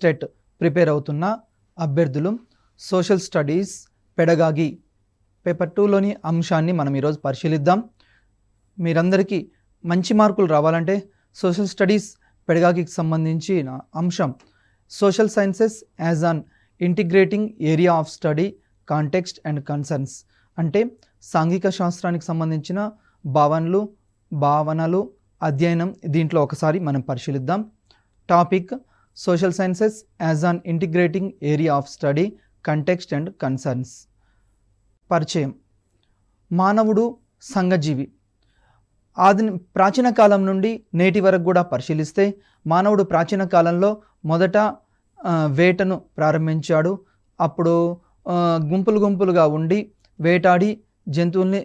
TET prepare అవుతున్న అభ్యర్థులు social studies pedagogy paper 2లోని అంశాన్ని మనం ఈరోజు పరిశీలిద్దాం. మీరందరికీ మంచి మార్కులు రావాలంటే సోషల్ స్టడీస్ పెడగాగికి సంబంధించిన అంశం social sciences as an integrating area of study context and concerns, అంటే సాంఘిక శాస్త్రానికి సంబంధించిన భావనలు అధ్యయనం. దీంట్లో ఒకసారి మనం పరిశీలిద్దాం. Topic social sciences as an integrating area of study context and concerns. పరిచయం. మానవుడు సంఘజీవి. ప్రాచీన కాలం నుండి నేటి వరకు కూడా పరిశీలిస్తే మానవుడు ప్రాచీన కాలంలో మొదట వేటను ప్రారంభించాడు. అప్పుడు గుంపులుగా ఉండి వేటాడి జంతువుల్ని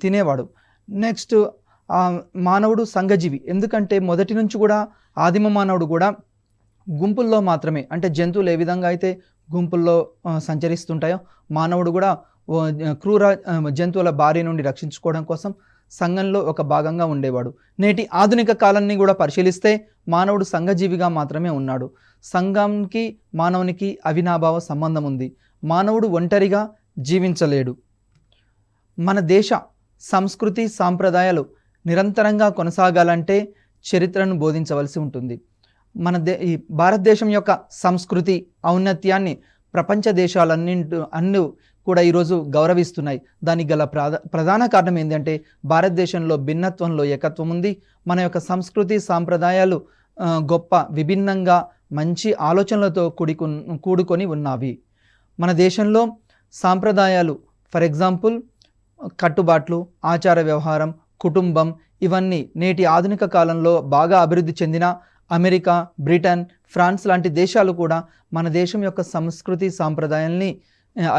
తినేవాడు. నెక్స్ట్ మానవుడు సంఘజీవి, ఎందుకంటే మొదటి నుంచి కూడా ఆదిమ మానవుడు కూడా గుంపుల్లో మాత్రమే, అంటే జంతువులు ఏ విధంగా అయితే గుంపుల్లో సంచరిస్తుంటాయో మానవుడు కూడా క్రూర జంతువుల బారి నుండి రక్షించుకోవడం కోసం సంఘంలో ఒక భాగంగా ఉండేవాడు. నేటి ఆధునిక కాలాన్ని కూడా పరిశీలిస్తే మానవుడు సంఘజీవిగా మాత్రమే ఉన్నాడు. సంఘంకి మానవునికి అవినాభావ సంబంధం ఉంది. మానవుడు ఒంటరిగా జీవించలేడు. మన దేశ సంస్కృతి సాంప్రదాయాలు నిరంతరంగా కొనసాగాలంటే చరిత్రను బోధించవలసి ఉంటుంది. ఈ భారతదేశం యొక్క సంస్కృతి ఔన్నత్యాన్ని ప్రపంచ అన్నీ కూడా ఈరోజు గౌరవిస్తున్నాయి. దానికి గల ప్రధాన కారణం ఏంటంటే భారతదేశంలో భిన్నత్వంలో ఏకత్వం ఉంది. మన యొక్క సంస్కృతి సాంప్రదాయాలు గొప్ప విభిన్నంగా మంచి ఆలోచనలతో కూడుకొని ఉన్నవి. మన దేశంలో సాంప్రదాయాలు ఫర్ ఎగ్జాంపుల్ కట్టుబాట్లు, ఆచార వ్యవహారం, కుటుంబం, ఇవన్నీ నేటి ఆధునిక కాలంలో బాగా అభివృద్ధి చెందిన అమెరికా, బ్రిటన్, ఫ్రాన్స్ లాంటి దేశాలు కూడా మన దేశం యొక్క సంస్కృతి సాంప్రదాయాల్ని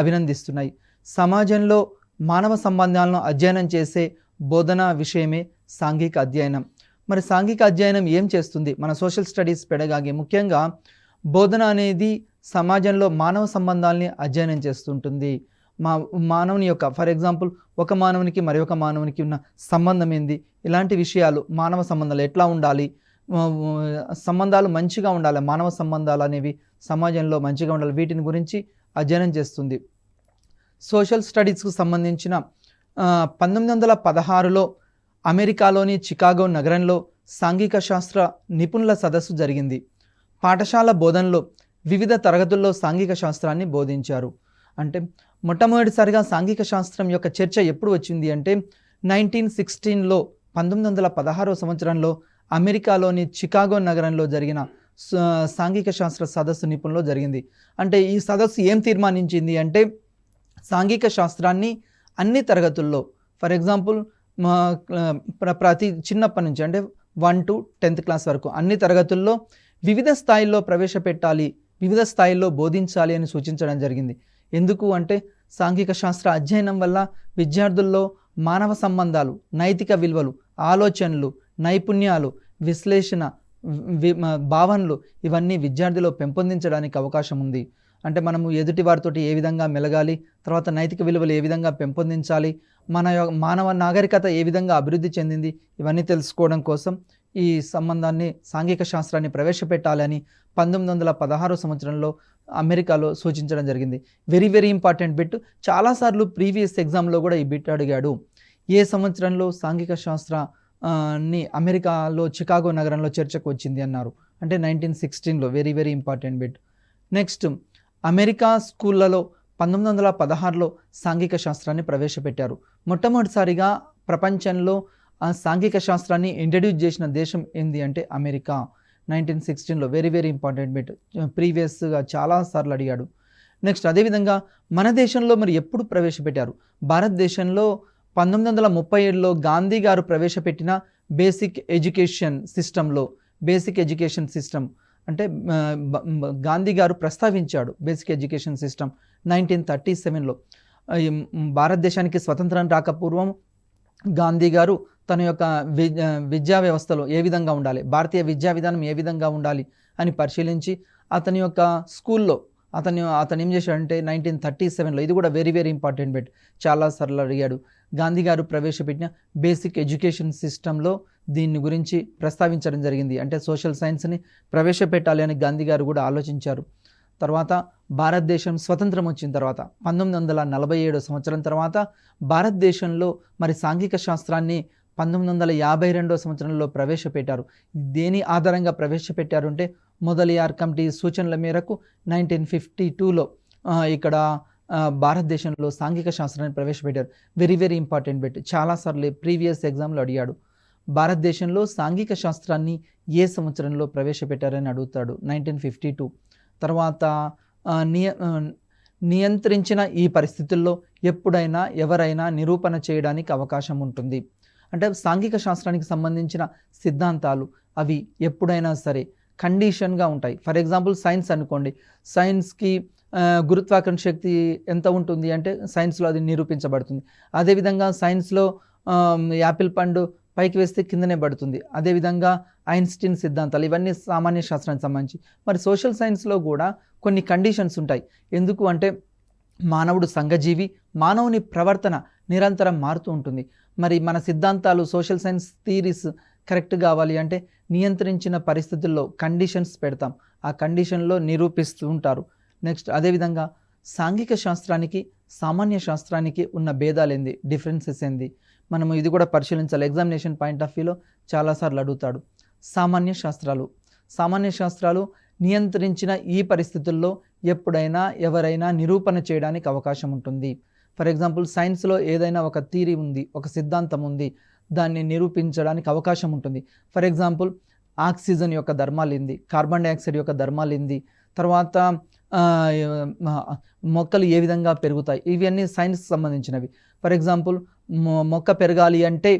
అభినందిస్తున్నాయి. సమాజంలో మానవ సంబంధాలను అధ్యయనం చేసే బోధనా విషయమే సాంఘిక అధ్యయనం. మరి సాంఘిక అధ్యయనం ఏం చేస్తుంది? మన సోషల్ స్టడీస్ పెడగాగి ముఖ్యంగా బోధన అనేది సమాజంలో మానవ సంబంధాలని అధ్యయనం చేస్తుంటుంది. మానవుని యొక్క ఫర్ ఎగ్జాంపుల్ ఒక మానవునికి మరి ఒక మానవునికి ఉన్న సంబంధం ఏంది, ఇలాంటి విషయాలు, మానవ సంబంధాలు ఎట్లా ఉండాలి, సంబంధాలు మంచిగా ఉండాలి, మానవ సంబంధాలు అనేవి సమాజంలో మంచిగా ఉండాలి, వీటిని గురించి అధ్యయనం చేస్తుంది. సోషల్ స్టడీస్కు సంబంధించిన 1916లో అమెరికాలోని చికాగో నగరంలో సాంఘిక శాస్త్ర నిపుణుల సదస్సు జరిగింది. పాఠశాల బోధనలో వివిధ తరగతుల్లో సాంఘిక శాస్త్రాన్ని బోధించారు. అంటే మొట్టమొదటిసారిగా సాంఘిక శాస్త్రం యొక్క చర్చ ఎప్పుడు వచ్చింది అంటే 1916లో 1916వ సంవత్సరంలో అమెరికాలోని చికాగో నగరంలో జరిగిన సాంఘిక శాస్త్ర సదస్సు నిపుణుల్లో జరిగింది. అంటే ఈ సదస్సు ఏం తీర్మానించింది అంటే సాంఘిక శాస్త్రాన్ని అన్ని తరగతుల్లో ఫర్ ఎగ్జాంపుల్ ప్రతి చిన్నప్పటి నుంచి అంటే 1 to 10th క్లాస్ వరకు అన్ని తరగతుల్లో వివిధ స్థాయిల్లో ప్రవేశపెట్టాలి, వివిధ స్థాయిల్లో బోధించాలి అని సూచించడం జరిగింది. ఎందుకు అంటే సాంఘిక శాస్త్ర అధ్యయనం వల్ల విద్యార్థుల్లో మానవ సంబంధాలు, నైతిక విలువలు, ఆలోచనలు, నైపుణ్యాలు, విశ్లేషణ, భావనలు ఇవన్నీ విద్యార్థిలో పెంపొందించడానికి అవకాశం ఉంది. అంటే మనము ఎదుటి వారితోటి ఏ విధంగా మెలగాలి, తర్వాత నైతిక విలువలు ఏ విధంగా పెంపొందించాలి, మానవ నాగరికత ఏ విధంగా అభివృద్ధి చెందింది, ఇవన్నీ తెలుసుకోవడం కోసం ఈ సంబంధాన్ని సాంఘిక శాస్త్రాన్ని ప్రవేశపెట్టాలని 1916 సంవత్సరంలో అమెరికాలో సూచించడం జరిగింది. Very important bit. చాలాసార్లు ప్రీవియస్ ఎగ్జామ్లో కూడా ఈ బిట్ అడిగాడు. ఏ సంవత్సరంలో సాంఘిక శాస్త్రాన్ని అమెరికాలో చికాగో నగరంలో చర్చకు వచ్చింది అన్నారు అంటే 1916లో. Very important bit. Next, America స్కూళ్ళలో 1916లో సాంఘిక శాస్త్రాన్ని ప్రవేశపెట్టారు. మొట్టమొదటిసారిగా ప్రపంచంలో సాంఘిక శాస్త్రాన్ని ఇంట్రడ్యూస్ చేసిన దేశం ఏంది అంటే అమెరికా. 1916లో. Very important bit. ప్రీవియస్గా చాలాసార్లు అడిగాడు. నెక్స్ట్, అదేవిధంగా మన దేశంలో మరి ఎప్పుడు ప్రవేశపెట్టారు? భారతదేశంలో 1937లో గాంధీ గారు ప్రవేశపెట్టిన బేసిక్ ఎడ్యుకేషన్ సిస్టమ్ అంటే గాంధీ గారు ప్రస్తావించాడు బేసిక్ ఎడ్యుకేషన్ సిస్టమ్ 1937లో. భారతదేశానికి స్వతంత్రం రాకపూర్వం గాంధీ గారు తన యొక్క విద్యా వ్యవస్థలో ఏ విధంగా ఉండాలి, భారతీయ విద్యా విధానం ఏ విధంగా ఉండాలి అని పరిశీలించి అతని యొక్క స్కూల్లో అతను ఏం చేశాడంటే 1937లో, ఇది కూడా వెరీ ఇంపార్టెంట్ బిట్, చాలాసార్లు అడిగాడు, గాంధీ గారు ప్రవేశపెట్టిన బేసిక్ ఎడ్యుకేషన్ సిస్టంలో దీని గురించి ప్రస్తావించడం జరిగింది. అంటే సోషల్ సైన్స్ని ప్రవేశపెట్టాలి అని గాంధీ గారు కూడా ఆలోచించారు. తర్వాత భారతదేశం స్వతంత్రం వచ్చిన తర్వాత 1947 సంవత్సరం తర్వాత భారతదేశంలో మరి సాంఘిక శాస్త్రాన్ని 1952 సంవత్సరంలో ప్రవేశపెట్టారు. దేని ఆధారంగా ప్రవేశపెట్టారు అంటే మొదలియార్ కమిటీ సూచనల మేరకు 1952లో ఇక్కడ భారతదేశంలో సాంఘిక శాస్త్రాన్ని ప్రవేశపెట్టారు. వెరీ వెరీ ఇంపార్టెంట్ బిట్, చాలాసార్లు ప్రీవియస్ ఎగ్జామ్లో అడిగాడు. భారతదేశంలో సాంఘిక శాస్త్రాన్ని ఏ సంవత్సరంలో ప్రవేశపెట్టారని అడుగుతాడు. 1952. తర్వాత నియంత్రించిన ఈ పరిస్థితుల్లో ఎప్పుడైనా ఎవరైనా నిరూపణ చేయడానికి అవకాశం ఉంటుంది. అంటే సాంఘిక శాస్త్రానికి సంబంధించిన సిద్ధాంతాలు అవి ఎప్పుడైనా సరే కండిషన్గా ఉంటాయి. ఫర్ ఎగ్జాంపుల్ సైన్స్ అనుకోండి, సైన్స్కి గురుత్వాకర్షణ శక్తి ఎంత ఉంటుంది అంటే సైన్స్లో అది నిరూపించబడుతుంది. అదేవిధంగా సైన్స్లో యాపిల్ పండు పైకి వేస్తే కిందనే పడుతుంది. అదేవిధంగా ఐన్స్టీన్ సిద్ధాంతాలు ఇవన్నీ సామాన్య శాస్త్రానికి సంబంధించి. మరి సోషల్ సైన్స్లో కూడా కొన్ని కండిషన్స్ ఉంటాయి. ఎందుకు అంటే మానవుడు సంఘజీవి, మానవుని ప్రవర్తన నిరంతరం మారుతూ ఉంటుంది. మరి మన సిద్ధాంతాలు సోషల్ సైన్స్ థీరీస్ కరెక్ట్ కావాలి అంటే నియంత్రించిన పరిస్థితుల్లో కండిషన్స్ పెడతాం, ఆ కండిషన్లో నిరూపిస్తూ ఉంటారు. నెక్స్ట్ అదేవిధంగా సాంఘిక శాస్త్రానికి సామాన్య శాస్త్రానికి ఉన్న భేదాలు ఏంది, డిఫరెన్సెస్ ఏంది, మనము ఇది కూడా పరిశీలించాలి. ఎగ్జామినేషన్ పాయింట్ ఆఫ్ వ్యూలో చాలాసార్లు అడుగుతాడు. సామాన్య శాస్త్రాలు నియంత్రించిన ఈ పరిస్థితుల్లో ఎప్పుడైనా ఎవరైనా నిరూపణ చేయడానికి అవకాశం ఉంటుంది. ఫర్ ఎగ్జాంపుల్ సైన్స్లో ఏదైనా ఒక థీరీ ఉంది, ఒక సిద్ధాంతం ఉంది, దాన్ని నిరూపించడానికి అవకాశం ఉంటుంది. ఫర్ ఎగ్జాంపుల్ ఆక్సిజన్ యొక్క ధర్మాలు ఏంది, కార్బన్ డైఆక్సైడ్ యొక్క ధర్మాలు ఏంది, తర్వాత మొక్కలు ఏ విధంగా పెరుగుతాయి, ఇవన్నీ సైన్స్కి సంబంధించినవి. ఫర్ ఎగ్జాంపుల్ మొక్క పెరగాలి అంటే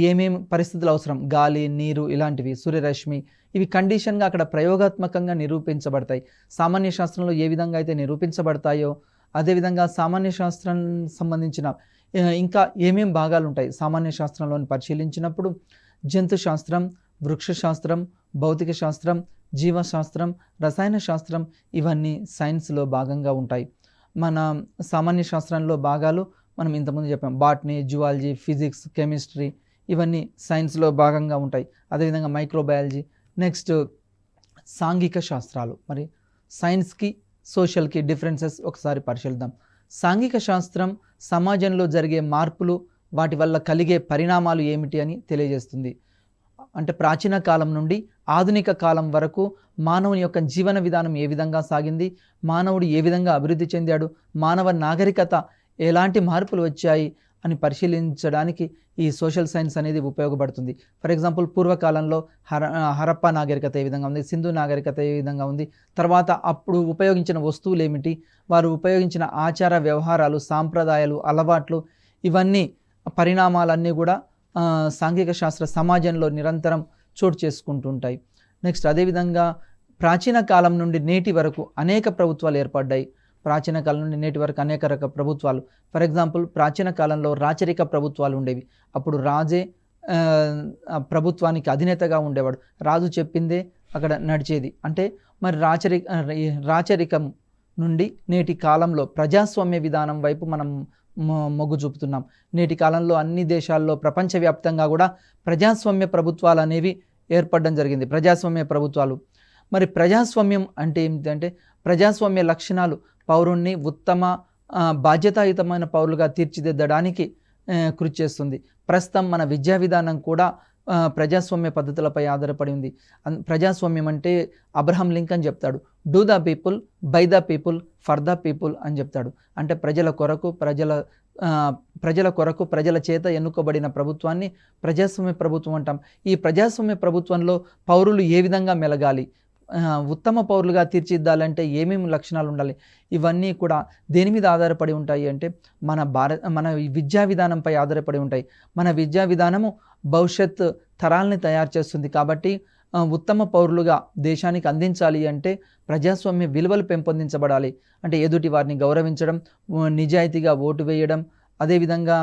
ఏమేమి పరిస్థితులు అవసరం, గాలి, నీరు, ఇలాంటివి, సూర్యరశ్మి, ఇవి కండిషన్గా అక్కడ ప్రయోగాత్మకంగా నిరూపించబడతాయి. సామాన్య శాస్త్రంలో ఏ విధంగా అయితే నిరూపించబడతాయో అదేవిధంగా సామాన్య శాస్త్రం సంబంధించిన ఇంకా ఏమేం భాగాలు ఉంటాయి సామాన్య శాస్త్రంలోని పరిశీలించినప్పుడు జంతు శాస్త్రం, వృక్ష శాస్త్రం, భౌతిక శాస్త్రం, జీవశాస్త్రం, రసాయన శాస్త్రం ఇవన్నీ సైన్స్లో భాగంగా ఉంటాయి. మన సామాన్య శాస్త్రంలో భాగాలు మనం ఇంతకుముందు చెప్పాం, బాటనీ, జువాలజీ, ఫిజిక్స్, కెమిస్ట్రీ ఇవన్నీ సైన్స్లో భాగంగా ఉంటాయి. అదేవిధంగా మైక్రోబయాలజీ. నెక్స్ట్ సాంఘిక శాస్త్రాలు. మరి సైన్స్కి సోషల్కి డిఫరెన్సెస్ ఒకసారి పరిశీలిద్దాం. సాంఘిక శాస్త్రం సమాజంలో జరిగే మార్పులు, వాటి వల్ల కలిగే పరిణామాలు ఏమిటి అని తెలియజేస్తుంది. అంటే ప్రాచీన కాలం నుండి ఆధునిక కాలం వరకు మానవుని యొక్క జీవన విధానం ఏ విధంగా సాగింది, మానవుడు ఏ విధంగా అభివృద్ధి చెందాడు, మానవ నాగరికత ఎలాంటి మార్పులు వచ్చాయి అని పరిశీలించడానికి ఈ సోషల్ సైన్స్ అనేది ఉపయోగపడుతుంది. ఫర్ ఎగ్జాంపుల్ పూర్వకాలంలో హరప్పా నాగరికత ఏ విధంగా ఉంది, సింధు నాగరికత ఏ విధంగా ఉంది, తర్వాత అప్పుడు ఉపయోగించిన వస్తువులు ఏమిటి, వారు ఉపయోగించిన ఆచార వ్యవహారాలు, సాంప్రదాయాలు, అలవాట్లు, ఇవన్నీ పరిణామాలన్నీ కూడా సాంఘిక శాస్త్ర సమాజంలో నిరంతరం చోటు చేసుకుంటుంటాయి. నెక్స్ట్ అదేవిధంగా ప్రాచీన కాలం నుండి నేటి వరకు అనేక ప్రభుత్వాలు ఏర్పడ్డాయి. ప్రాచీన కాలం నుండి నేటి వరకు అనేక రకాల ప్రభుత్వాలు. ఫర్ ఎగ్జాంపుల్ ప్రాచీన కాలంలో రాచరిక ప్రభుత్వాలు ఉండేవి. అప్పుడు రాజే ప్రభుత్వానికి అధినేతగా ఉండేవాడు, రాజు చెప్పిందే అక్కడ నడిచేది. అంటే మరి రాచరికం నుండి నేటి కాలంలో ప్రజాస్వామ్య విధానం వైపు మనం మొగ్గు చూపుతున్నాం. నేటి కాలంలో అన్ని దేశాల్లో ప్రపంచవ్యాప్తంగా కూడా ప్రజాస్వామ్య ప్రభుత్వాలు అనేవి ఏర్పడడం జరిగింది. ప్రజాస్వామ్య ప్రభుత్వాలు. మరి ప్రజాస్వామ్యం అంటే ఏమిటంటే ప్రజాస్వామ్య లక్షణాలు పౌరుణ్ణి ఉత్తమ బాధ్యతాయుతమైన పౌరులుగా తీర్చిదిద్దడానికి కృషి చేస్తుంది. ప్రస్తుతం మన విద్యా విధానం కూడా ప్రజాస్వామ్య పద్ధతులపై ఆధారపడి ఉంది. ప్రజాస్వామ్యం అంటే అబ్రహం లింకన్ చెప్తాడు, do the people, by the people, for the people అని చెప్తాడు. అంటే ప్రజల కొరకు ప్రజల చేత ఎన్నుకోబడిన ప్రభుత్వాన్ని ప్రజాస్వామ్య ప్రభుత్వం అంటాం. ఈ ప్రజాస్వామ్య ప్రభుత్వంలో పౌరులు ఏ విధంగా మెలగాలి, ఉత్తమ పౌరులుగా తీర్చిదిద్దాలంటే ఏమేమి లక్షణాలు ఉండాలి, ఇవన్నీ కూడా దేని మీద ఆధారపడి ఉంటాయి అంటే మన విద్యా విధానంపై ఆధారపడి ఉంటాయి. మన విద్యా విధానము భవిష్యత్ తరాలని తయారు చేస్తుంది. కాబట్టి ఉత్తమ పౌరులుగా దేశానికి అందించాలి అంటే ప్రజాస్వామ్య విలువలు పెంపొందించబడాలి. అంటే ఎదుటి వారిని గౌరవించడం, నిజాయితీగా ఓటు వేయడం, అదేవిధంగా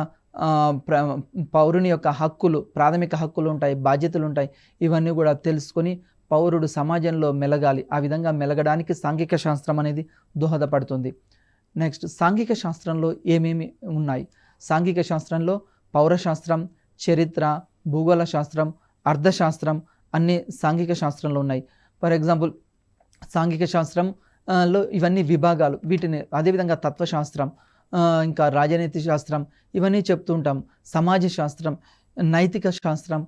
పౌరుని యొక్క హక్కులు, ప్రాథమిక హక్కులు ఉంటాయి, బాధ్యతలు ఉంటాయి, ఇవన్నీ కూడా తెలుసుకొని పౌరుడు సమాజంలో మెలగాలి. ఆ విధంగా మెలగడానికి సాంఘిక శాస్త్రం అనేది దోహదపడుతుంది. నెక్స్ట్ సాంఘిక శాస్త్రంలో ఏమేమి ఉన్నాయి? సాంఘిక శాస్త్రంలో పౌరశాస్త్రం, చరిత్ర, భూగోళ శాస్త్రం, అర్థశాస్త్రం అన్ని సాంఘిక శాస్త్రంలో ఉన్నాయి. ఫర్ ఎగ్జాంపుల్ సాంఘిక శాస్త్రం లో ఇవన్నీ విభాగాలు, వీటిని అదేవిధంగా తత్వశాస్త్రం, ఇంకా రాజనీతి శాస్త్రం ఇవన్నీ చెప్తూ ఉంటాం. సమాజ శాస్త్రం, నైతిక శాస్త్రం,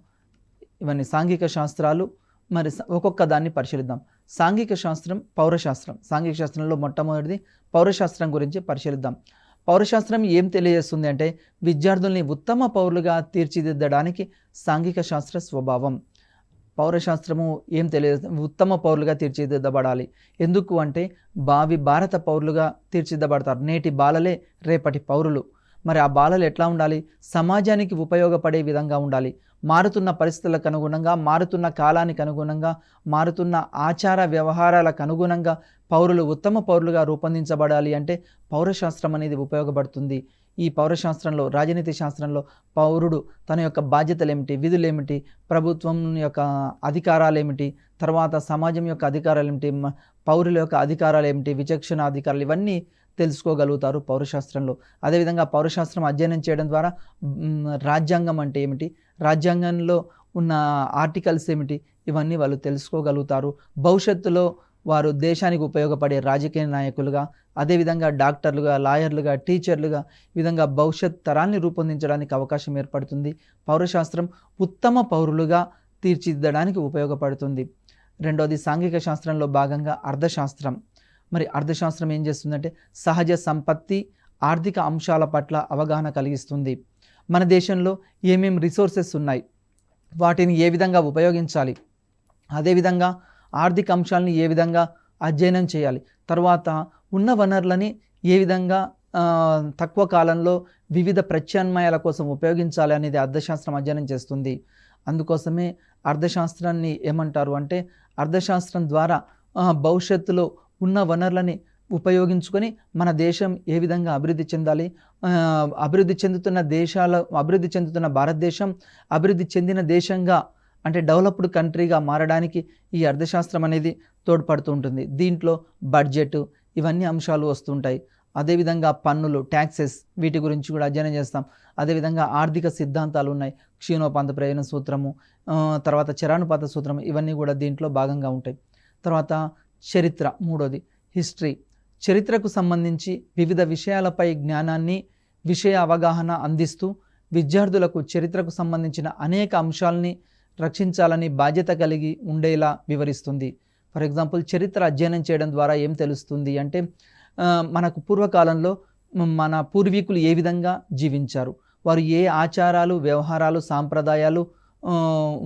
ఇవన్నీ సాంఘిక శాస్త్రాలు. మరి ఒక్కొక్క దాన్ని పరిశీలిద్దాం. సాంఘిక శాస్త్రం, పౌరశాస్త్రం. సాంఘిక శాస్త్రంలో మొట్టమొదటిది పౌరశాస్త్రం గురించి పరిశీలిద్దాం. పౌరశాస్త్రం ఏం తెలియజేస్తుంది అంటే విద్యార్థుల్ని ఉత్తమ పౌరులుగా తీర్చిదిద్దడానికి సాంఘిక శాస్త్ర స్వభావం. పౌరశాస్త్రము ఏం ఉత్తమ పౌరులుగా తీర్చిదిద్దబడాలి. ఎందుకు అంటే భావి భారత పౌరులుగా తీర్చిదిద్దబడతారు. నేటి బాలలే రేపటి పౌరులు. మరి ఆ బాలలు ఎట్లా ఉండాలి? సమాజానికి ఉపయోగపడే విధంగా ఉండాలి. మారుతున్న పరిస్థితులకు అనుగుణంగా, మారుతున్న కాలానికి అనుగుణంగా, మారుతున్న ఆచార వ్యవహారాలకు అనుగుణంగా పౌరులు ఉత్తమ పౌరులుగా రూపొందించబడాలి అంటే పౌరశాస్త్రం అనేది ఉపయోగపడుతుంది. ఈ పౌరశాస్త్రంలో, రాజనీతి శాస్త్రంలో పౌరుడు తన యొక్క బాధ్యతలు ఏమిటి, విధులు ఏమిటి, ప్రభుత్వం యొక్క అధికారాలు ఏమిటి, తర్వాత సమాజం యొక్క అధికారాలు ఏమిటి, పౌరుల యొక్క అధికారాలు ఏమిటి, విచక్షణ అధికారాలు, ఇవన్నీ తెలుసుకోగలుగుతారు పౌరశాస్త్రంలో. అదేవిధంగా పౌరశాస్త్రం అధ్యయనం చేయడం ద్వారా రాజ్యాంగం అంటే ఏమిటి, రాజ్యాంగంలో ఉన్న ఆర్టికల్స్ ఏమిటి, ఇవన్నీ వాళ్ళు తెలుసుకోగలుగుతారు. భవిష్యత్తులో వారు దేశానికి ఉపయోగపడే రాజకీయ నాయకులుగా, అదేవిధంగా డాక్టర్లుగా, లాయర్లుగా, టీచర్లుగా, ఈ విధంగా భవిష్యత్ తరాన్ని రూపొందించడానికి అవకాశం ఏర్పడుతుంది. పౌరశాస్త్రం ఉత్తమ పౌరులుగా తీర్చిదిద్దడానికి ఉపయోగపడుతుంది. రెండవది సాంఘిక శాస్త్రంలో భాగంగా అర్థశాస్త్రం. మరి అర్థశాస్త్రం ఏం చేస్తుందంటే సహజ సంపత్తి, ఆర్థిక అంశాల పట్ల అవగాహన కలిగిస్తుంది. మన దేశంలో ఏమేమి రిసోర్సెస్ ఉన్నాయి, వాటిని ఏ విధంగా ఉపయోగించాలి, అదేవిధంగా ఆర్థిక అంశాలని ఏ విధంగా అధ్యయనం చేయాలి, తర్వాత ఉన్న వనరులని ఏ విధంగా తక్కువ కాలంలో వివిధ ప్రత్యామ్నాయాల కోసం ఉపయోగించాలి అనేది అర్థశాస్త్రం అధ్యయనం చేస్తుంది. అందుకోసమే అర్థశాస్త్రాన్ని ఏమంటారు అంటే అర్థశాస్త్రం ద్వారా భవిష్యత్తులో ఉన్న వనరులని ఉపయోగించుకొని మన దేశం ఏ విధంగా అభివృద్ధి చెందాలి, అభివృద్ధి చెందుతున్న భారతదేశం అభివృద్ధి చెందిన దేశంగా అంటే డెవలప్డ్ కంట్రీగా మారడానికి ఈ అర్థశాస్త్రం అనేది తోడ్పడుతూ ఉంటుంది. దీంట్లో బడ్జెట్, ఇవన్నీ అంశాలు వస్తుంటాయి. అదేవిధంగా పన్నులు, ట్యాక్సెస్, వీటి గురించి కూడా అధ్యయనం చేస్తాం. అదేవిధంగా ఆర్థిక సిద్ధాంతాలు ఉన్నాయి. క్షీణోపాంత ప్రయోజన సూత్రము, తర్వాత చరానుపాత సూత్రము, ఇవన్నీ కూడా దీంట్లో భాగంగా ఉంటాయి. తర్వాత చరిత్ర, మూడోది హిస్టరీ. చరిత్రకు సంబంధించి వివిధ విషయాలపై జ్ఞానాన్ని, విషయ అవగాహన అందిస్తూ విద్యార్థులకు చరిత్రకు సంబంధించిన అనేక అంశాలని రక్షించాలని బాధ్యత కలిగి ఉండేలా వివరిస్తుంది. ఫర్ ఎగ్జాంపుల్ చరిత్ర అధ్యయనం చేయడం ద్వారా ఏం తెలుస్తుంది అంటే మనకు పూర్వకాలంలో మన పూర్వీకులు ఏ విధంగా జీవించారు, వారు ఏ ఆచారాలు, వ్యవహారాలు, సాంప్రదాయాలు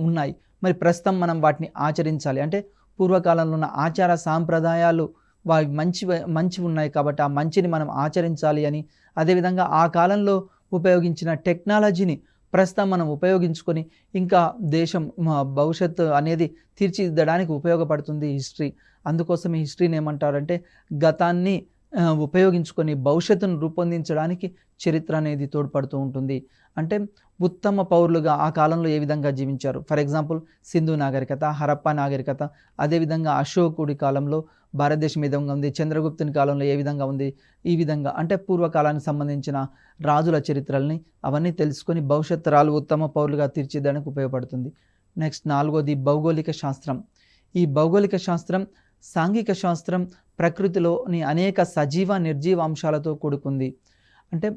ఉన్నాయి, మరి ప్రస్తుతం మనం వాటిని ఆచరించాలి అంటే పూర్వకాలంలో ఉన్న ఆచార సాంప్రదాయాలు వారి మంచి ఉన్నాయి కాబట్టి ఆ మంచిని మనం ఆచరించాలి అని, అదేవిధంగా ఆ కాలంలో ఉపయోగించిన టెక్నాలజీని ప్రస్తుతం మనం ఉపయోగించుకొని ఇంకా దేశం భవిష్యత్తు అనేది తీర్చిదిద్దడానికి ఉపయోగపడుతుంది హిస్టరీ. అందుకోసం ఈ హిస్టరీని ఏమంటారంటే గతాన్ని ఉపయోగించుకొని భవిష్యత్తును రూపొందించడానికి చరిత్ర అనేది తోడ్పడుతూ ఉంటుంది. అంటే ఉత్తమ పౌరులుగా ఆ కాలంలో ఏ విధంగా జీవించారు. ఫర్ ఎగ్జాంపుల్ సింధు నాగరికత, హరప్పా నాగరికత, అదేవిధంగా అశోకుడి కాలంలో భారతదేశం ఏ విధంగా ఉంది, చంద్రగుప్తుని కాలంలో ఏ విధంగా ఉంది, ఈ విధంగా అంటే పూర్వకాలానికి సంబంధించిన రాజుల చరిత్రల్ని అవన్నీ తెలుసుకొని భవిష్యత్ తరాలు ఉత్తమ పౌరులుగా తీర్చిదిద్దడానికి ఉపయోగపడుతుంది. నెక్స్ట్ నాలుగోది భౌగోళిక శాస్త్రం. ఈ భౌగోళిక శాస్త్రం సాంఘిక శాస్త్రం ప్రకృతిలోని అనేక సజీవ నిర్జీవ అంశాలతో కూడుకుంది. అంటే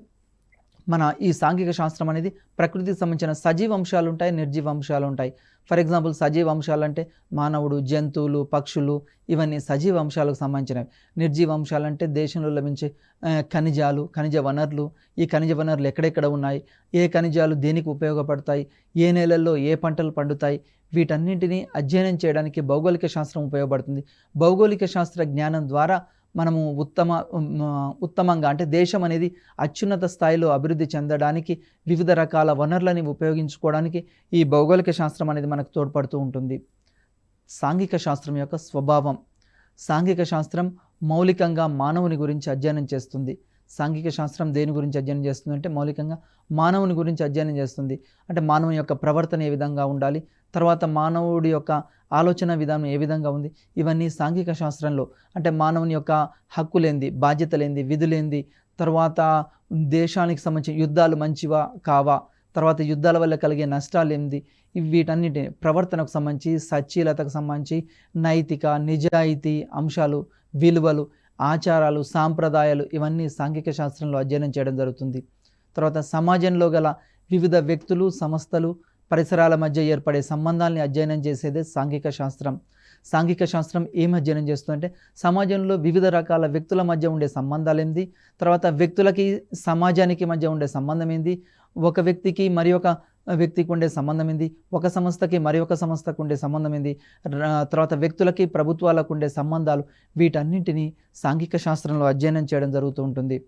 మన ఈ సాంఘిక శాస్త్రం అనేది ప్రకృతికి సంబంధించిన సజీవ అంశాలు ఉంటాయి, నిర్జీవ అంశాలు ఉంటాయి. ఫర్ ఎగ్జాంపుల్ సజీవ అంశాలు అంటే మానవుడు, జంతువులు, పక్షులు, ఇవన్నీ సజీవ అంశాలకు సంబంధించినవి. నిర్జీవ అంశాలు అంటే దేశంలో లభించే ఖనిజాలు, ఖనిజ వనరులు, ఈ ఖనిజ వనరులు ఎక్కడెక్కడ ఉన్నాయి, ఏ ఖనిజాలు దేనికి ఉపయోగపడతాయి, ఏ నేలల్లో ఏ పంటలు పండుతాయి, వీటన్నింటినీ అధ్యయనం చేయడానికి భౌగోళిక శాస్త్రం ఉపయోగపడుతుంది. భౌగోళిక శాస్త్ర జ్ఞానం ద్వారా మనము ఉత్తమంగా అంటే దేశం అనేది అత్యున్నత స్థాయిలో అభివృద్ధి చెందడానికి, వివిధ రకాల వనరులని ఉపయోగించుకోవడానికి ఈ భౌగోళిక శాస్త్రం అనేది మనకు తోడ్పడుతూ ఉంటుంది. సాంఘిక శాస్త్రం యొక్క స్వభావం. సాంఘిక శాస్త్రం మౌలికంగా మానవుని గురించి అధ్యయనం చేస్తుంది. సాంఘిక శాస్త్రం దేని గురించి అధ్యయనం చేస్తుంది అంటే మౌలికంగా మానవుని గురించి అధ్యయనం చేస్తుంది. అంటే మానవుని యొక్క ప్రవర్తన ఏ విధంగా ఉండాలి, తర్వాత మానవుడి యొక్క ఆలోచన విధానం ఏ విధంగా ఉంది, ఇవన్నీ సాంఘిక శాస్త్రంలో అంటే మానవుని యొక్క హక్కులేంది, బాధ్యతలేంది, విధులేంది, తర్వాత దేశానికి సంబంధించిన యుద్ధాలు మంచివా కావా, తర్వాత యుద్ధాల వల్ల కలిగే నష్టాలు ఏంది, వీటన్నిటి ప్రవర్తనకు సంబంధించి, సచ్చీలతకు సంబంధించి, నైతిక, నిజాయితీ అంశాలు, విలువలు, ఆచారాలు, సాంప్రదాయాలు ఇవన్నీ సాంఘిక శాస్త్రంలో అధ్యయనం చేయడం జరుగుతుంది. తర్వాత సమాజంలో గల వివిధ వ్యక్తులు, సంస్థలు, పరిసరాల మధ్య ఏర్పడే సంబంధాలని అధ్యయనం చేసేదే సాంఘిక శాస్త్రం. సాంఘిక శాస్త్రం ఏం అధ్యయనం చేస్తుందంటే సమాజంలో వివిధ రకాల వ్యక్తుల మధ్య ఉండే సంబంధాలు ఏంది, తర్వాత వ్యక్తులకి సమాజానికి మధ్య ఉండే సంబంధం ఏంది, ఒక వ్యక్తికి మరి ఒక వ్యక్తికి ఉండే సంబంధం ఏంది, ఒక సంస్థకి మరి ఒక సంస్థకు ఉండే సంబంధం ఏంది, తర్వాత వ్యక్తులకి ప్రభుత్వాలకు ఉండే సంబంధాలు, వీటన్నింటినీ సాంఘిక శాస్త్రంలో అధ్యయనం చేయడం జరుగుతూ ఉంటుంది.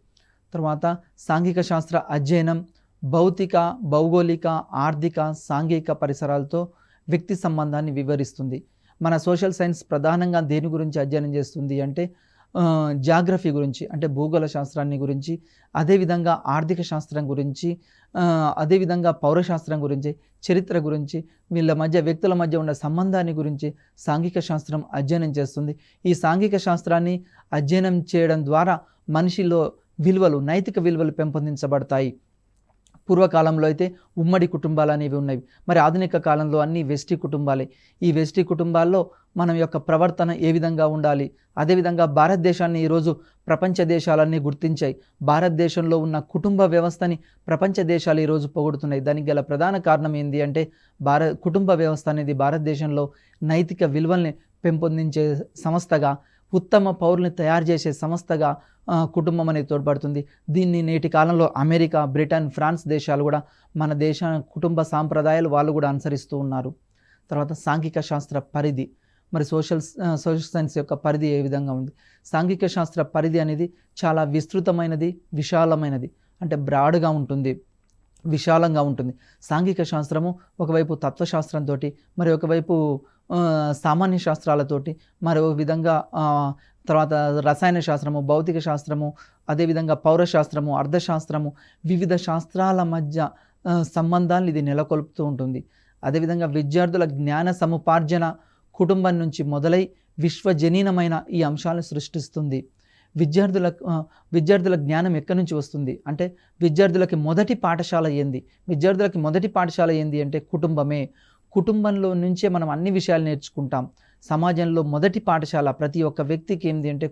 తర్వాత సాంఘిక శాస్త్ర అధ్యయనం భౌతిక, భౌగోళిక, ఆర్థిక, సాంఘిక పరిసరాలతో వ్యక్తి సంబంధాన్ని వివరిస్తుంది. మన సోషల్ సైన్స్ ప్రధానంగా దేని గురించి అధ్యయనం చేస్తుంది అంటే జాగ్రఫీ గురించి, అంటే భూగోళ శాస్త్రాన్ని గురించి, అదేవిధంగా ఆర్థిక శాస్త్రం గురించి, అదేవిధంగా పౌరశాస్త్రం గురించి, చరిత్ర గురించి, వీళ్ళ మధ్య వ్యక్తుల మధ్య ఉన్న సంబంధాన్ని గురించి సాంఘిక శాస్త్రం అధ్యయనం చేస్తుంది. ఈ సాంఘిక శాస్త్రాన్ని అధ్యయనం చేయడం ద్వారా మనిషిలో విలువలు, నైతిక విలువలు పెంపొందించబడతాయి. పూర్వకాలంలో అయితే ఉమ్మడి కుటుంబాలు అనేవి ఉన్నవి. మరి ఆధునిక కాలంలో అన్ని వెస్టీ కుటుంబాలే. ఈ వెస్టీ కుటుంబాల్లో మనం యొక్క ప్రవర్తన ఏ విధంగా ఉండాలి, అదేవిధంగా భారతదేశాన్ని ఈరోజు ప్రపంచ దేశాలన్నీ గుర్తించాయి. భారతదేశంలో ఉన్న కుటుంబ వ్యవస్థని ప్రపంచ దేశాలు ఈరోజు పొగుడుతున్నాయి. దానికి గల ప్రధాన కారణం ఏంటి అంటే కుటుంబ వ్యవస్థ అనేది భారతదేశంలో నైతిక విలువల్ని పెంపొందించే సంస్థగా, ఉత్తమ పౌరుల్ని తయారు చేసే సంస్థగా కుటుంబం అనేది తోడ్పడుతుంది. దీన్ని నేటి కాలంలో అమెరికా, బ్రిటన్, ఫ్రాన్స్ దేశాలు కూడా మన దేశ కుటుంబ సాంప్రదాయాలు వాళ్ళు కూడా అనుసరిస్తూ ఉన్నారు. తర్వాత సాంఘిక శాస్త్ర పరిధి, మరి సోషల్ సైన్స్ యొక్క పరిధి ఏ విధంగా ఉంది? సాంఘిక శాస్త్ర పరిధి అనేది చాలా విస్తృతమైనది, విశాలమైనది, అంటే బ్రాడ్గా ఉంటుంది, విశాలంగా ఉంటుంది. సాంఘిక శాస్త్రము ఒకవైపు తత్వశాస్త్రంతో, మరి ఒకవైపు సామాన్య శాస్త్రాలతోటి, మరో విధంగా తర్వాత రసాయన శాస్త్రము, భౌతిక శాస్త్రము, అదేవిధంగా పౌరశాస్త్రము, అర్థశాస్త్రము, వివిధ శాస్త్రాల మధ్య సంబంధాలను ఇది నెలకొల్పుతూ ఉంటుంది. అదేవిధంగా విద్యార్థుల జ్ఞాన సముపార్జన కుటుంబం నుంచి మొదలై విశ్వజనీనమైన ఈ అంశాలను సృష్టిస్తుంది. విద్యార్థుల జ్ఞానం ఎక్కడి నుంచి వస్తుంది అంటే విద్యార్థులకి మొదటి పాఠశాల ఏంది అంటే కుటుంబమే. కుటుంబంలో నుంచే మనం అన్ని విషయాలు నేర్చుకుంటాం. సమాజంలో మొదటి పాఠశాల ప్రతి ఒక్క వ్యక్తికి ఏంది అంటే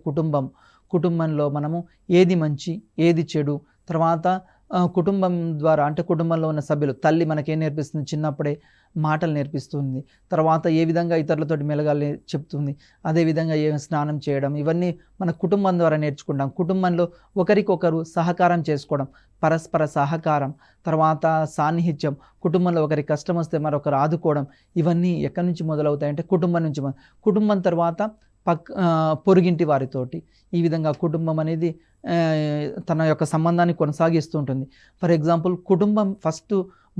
కుటుంబంలో మనము ఏది మంచి, ఏది చెడు, తర్వాత కుటుంబం ద్వారా అంటే కుటుంబంలో ఉన్న సభ్యులు, తల్లి మనకేం నేర్పిస్తుంది, చిన్నప్పుడే మాటలు నేర్పిస్తుంది, తర్వాత ఏ విధంగా ఇతరులతోటి మెలగాలి చెప్తుంది, అదేవిధంగా ఏ స్నానం చేయడం, ఇవన్నీ మన కుటుంబం ద్వారా నేర్చుకుంటాం. కుటుంబంలో ఒకరికొకరు సహకారం చేసుకోవడం, పరస్పర సహకారం, తర్వాత సాన్నిహిత్యం, కుటుంబంలో ఒకరి కష్టం వస్తే మరొకరు ఆదుకోవడం, ఇవన్నీ ఎక్కడి నుంచి మొదలవుతాయంటే కుటుంబం నుంచి. కుటుంబం తర్వాత పొరుగింటి వారితోటి, ఈ విధంగా కుటుంబం అనేది తన యొక్క సంబంధాన్ని కొనసాగిస్తూ ఉంటుంది. ఫర్ ఎగ్జాంపుల్ కుటుంబం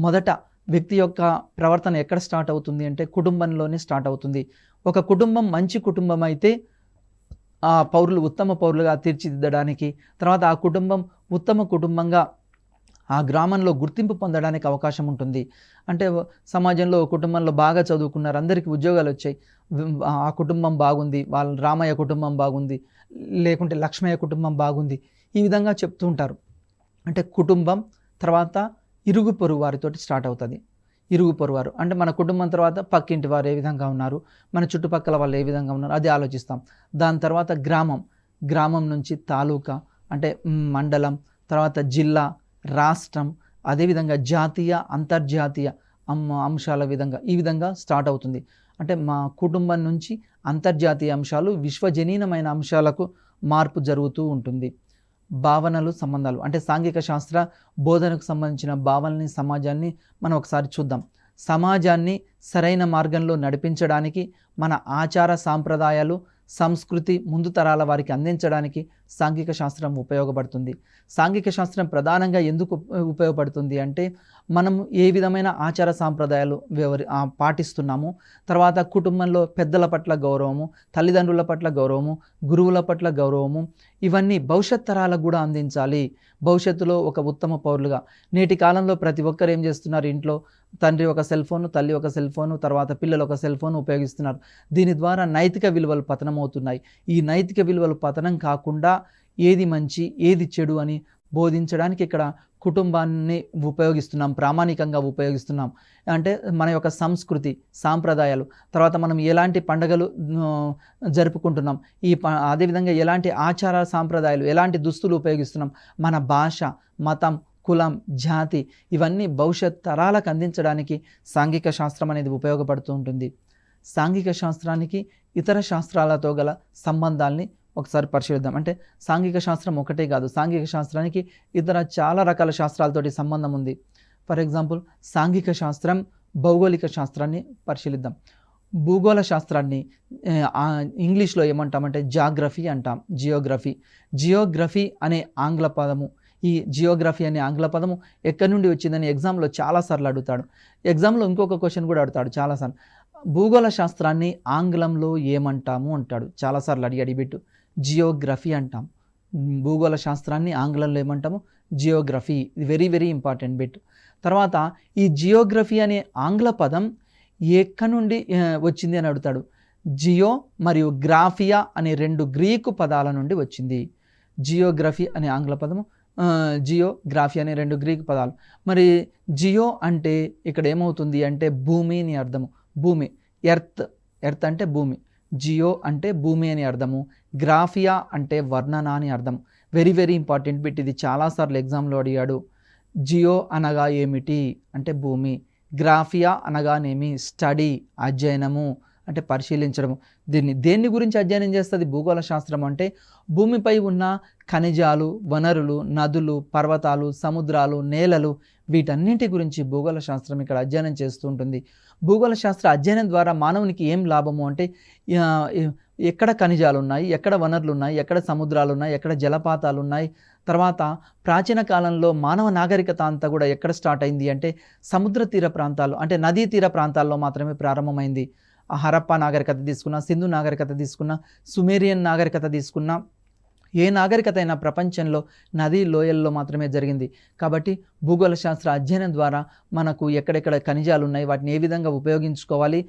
మొదట వ్యక్తి యొక్క ప్రవర్తన ఎక్కడ స్టార్ట్ అవుతుంది అంటే కుటుంబంలోనే స్టార్ట్ అవుతుంది. ఒక కుటుంబం మంచి కుటుంబం అయితే ఆ పౌరులు ఉత్తమ పౌరులుగా తీర్చిదిద్దడానికి, తర్వాత ఆ కుటుంబం ఉత్తమ కుటుంబంగా ఆ గ్రామంలో గుర్తింపు పొందడానికి అవకాశం ఉంటుంది. అంటే సమాజంలో కుటుంబంలో బాగా చదువుకున్నారు, అందరికీ ఉద్యోగాలు వచ్చాయి, ఆ కుటుంబం బాగుంది, వాళ్ళ రామయ్య కుటుంబం బాగుంది, లేకుంటే లక్ష్మయ్య కుటుంబం బాగుంది, ఈ విధంగా చెప్తూ ఉంటారు. అంటే కుటుంబం తర్వాత ఇరుగు పొరుగు వారితోటి స్టార్ట్ అవుతుంది. ఇరుగు పొరువారు అంటే మన కుటుంబం తర్వాత పక్కింటి వారు ఏ విధంగా ఉన్నారు, మన చుట్టుపక్కల వాళ్ళు ఏ విధంగా ఉన్నారు, అది ఆలోచిస్తాం. దాని తర్వాత గ్రామం నుంచి తాలూకా అంటే మండలం, తర్వాత జిల్లా, రాష్ట్రం, అదేవిధంగా జాతీయ, అంతర్జాతీయ అంశాల ఈ విధంగా స్టార్ట్ అవుతుంది. అంటే మా కుటుంబం నుంచి అంతర్జాతీయ అంశాలు, విశ్వజనీనమైన అంశాలకు మార్పు జరుగుతూ ఉంటుంది. భావనలు, సంబంధాలు అంటే సాంఘిక శాస్త్ర బోధనకు సంబంధించిన భావనల్ని, సమాజాన్ని మనం ఒకసారి చూద్దాం. సమాజాన్ని సరైన మార్గంలో నడిపించడానికి మన ఆచార సాంప్రదాయాలు, సంస్కృతి ముందు తరాల వారికి అందించడానికి సాంఘిక శాస్త్రం ఉపయోగపడుతుంది. సాంఘిక శాస్త్రం ప్రధానంగా ఎందుకు ఉపయోగపడుతుంది అంటే మనం ఏ విధమైన ఆచార సాంప్రదాయాలు పాటిస్తున్నాము, తర్వాత కుటుంబంలో పెద్దల పట్ల గౌరవము, తల్లిదండ్రుల పట్ల గౌరవము, గురువుల పట్ల గౌరవము, ఇవన్నీ భవిష్యత్ తరాలకు కూడా అందించాలి. భవిష్యత్తులో ఒక ఉత్తమ పౌరులుగా. నేటి కాలంలో ప్రతి ఒక్కరు ఏం చేస్తున్నారు, ఇంట్లో తండ్రి ఒక సెల్ ఫోను, తల్లి ఒక సెల్ ఫోను, తర్వాత పిల్లలు ఒక సెల్ ఫోన్ ఉపయోగిస్తున్నారు. దీని ద్వారా నైతిక విలువలు పతనమవుతున్నాయి. ఈ నైతిక విలువలు పతనం కాకుండా ఏది మంచి, ఏది చెడు అని బోధించడానికి ఇక్కడ కుటుంబాన్ని ఉపయోగిస్తున్నాం, ప్రామాణికంగా ఉపయోగిస్తున్నాం. అంటే మన యొక్క సంస్కృతి, సాంప్రదాయాలు, తర్వాత మనం ఎలాంటి పండుగలు జరుపుకుంటున్నాం, అదేవిధంగా ఎలాంటి ఆచార సాంప్రదాయాలు, ఎలాంటి దుస్తులు ఉపయోగిస్తున్నాం, మన భాష, మతం, కులం, జాతి, ఇవన్నీ భవిష్యత్ తరాలకు అందించడానికి సాంఘిక శాస్త్రం అనేది ఉపయోగపడుతూ ఉంటుంది. సాంఘిక శాస్త్రానికి ఇతర శాస్త్రాలతో గల సంబంధాల్ని ఒకసారి పరిశీలిద్దాం. అంటే సాంఘిక శాస్త్రం ఒకటే కాదు, సాంఘిక శాస్త్రానికి ఇతర చాలా రకాల శాస్త్రాలతోటి సంబంధం ఉంది. ఫర్ ఎగ్జాంపుల్, సాంఘిక శాస్త్రం భౌగోళిక శాస్త్రాన్ని పరిశీలిద్దాం. భూగోళ శాస్త్రాన్ని ఇంగ్లీష్లో ఏమంటామంటే జాగ్రఫీ అంటాం, జియోగ్రఫీ. జియోగ్రఫీ అనే ఆంగ్ల పదము, ఈ జియోగ్రఫీ అనే ఆంగ్ల పదము ఎక్కడి నుండి వచ్చిందని ఎగ్జామ్లో చాలాసార్లు అడుగుతాడు. ఎగ్జామ్లో ఇంకొక క్వశ్చన్ కూడా అడుగుతాడు చాలాసార్లు. భూగోళ శాస్త్రాన్ని ఆంగ్లంలో ఏమంటాము అంటాడు, చాలాసార్లు అడిగిబెట్టు. జియోగ్రఫీ అంటాం. భూగోళ శాస్త్రాన్ని ఆంగ్లంలో ఏమంటాము? జియోగ్రఫీ. ఇది వెరీ వెరీ ఇంపార్టెంట్ బిట్. తర్వాత ఈ జియోగ్రఫీ అనే ఆంగ్ల పదం ఎక్కడి నుండి వచ్చింది అని అడుగుతాడు. జియో మరియు గ్రాఫియా అనే 2 గ్రీకు పదాల నుండి వచ్చింది. జియోగ్రఫీ అనే ఆంగ్ల పదము, జియోగ్రఫీ అనే 2 గ్రీకు పదాలు. మరి జియో అంటే ఇక్కడ ఏమవుతుంది అంటే భూమి అని అర్థము. భూమి, ఎర్త్ అంటే భూమి. జియో అంటే భూమి అని అర్థము. గ్రాఫియా అంటే వర్ణన అని అర్థం. వెరీ వెరీ ఇంపార్టెంట్ బిట్, ఇది చాలాసార్లు ఎగ్జామ్లో అడిగాడు. జియో అనగా ఏమిటి అంటే భూమి, గ్రాఫియా అనగానేమి స్టడీ, అధ్యయనము అంటే పరిశీలించడము. దేన్ని గురించి అధ్యయనం చేస్తుంది భూగోళ శాస్త్రం అంటే భూమిపై ఉన్న ఖనిజాలు, వనరులు, నదులు, పర్వతాలు, సముద్రాలు, నేలలు, వీటన్నింటి గురించి భూగోళ శాస్త్రం ఇక్కడ అధ్యయనం చేస్తూ ఉంటుంది. భూగోళ శాస్త్ర అధ్యయనం ద్వారా మానవునికి ఏం లాభము అంటే ఎక్కడ ఖనిజాలు ఉన్నాయి, ఎక్కడ వనరులు ఉన్నాయి, ఎక్కడ సముద్రాలు ఉన్నాయి, ఎక్కడ జలపాతాలు ఉన్నాయి. తర్వాత ప్రాచీన కాలంలో మానవ నాగరికత అంతా కూడా ఎక్కడ స్టార్ట్ అయింది అంటే సముద్ర తీర ప్రాంతాలు, అంటే నదీ తీర ప్రాంతాల్లో మాత్రమే ప్రారంభమైంది. హరప్పా నాగరికత తీసుకున్నా, సింధు నాగరికత తీసుకున్నా, సుమేరియన్ నాగరికత తీసుకున్నా, ఏ నాగరికత అయినా ప్రపంచంలో నదీ లోయల్లో మాత్రమే జరిగింది. కాబట్టి భూగోళ శాస్త్ర అధ్యయనం ద్వారా మనకు ఎక్కడెక్కడ ఖనిజాలు ఉన్నాయి, వాటిని ఏ విధంగా ఉపయోగించుకోవాలి,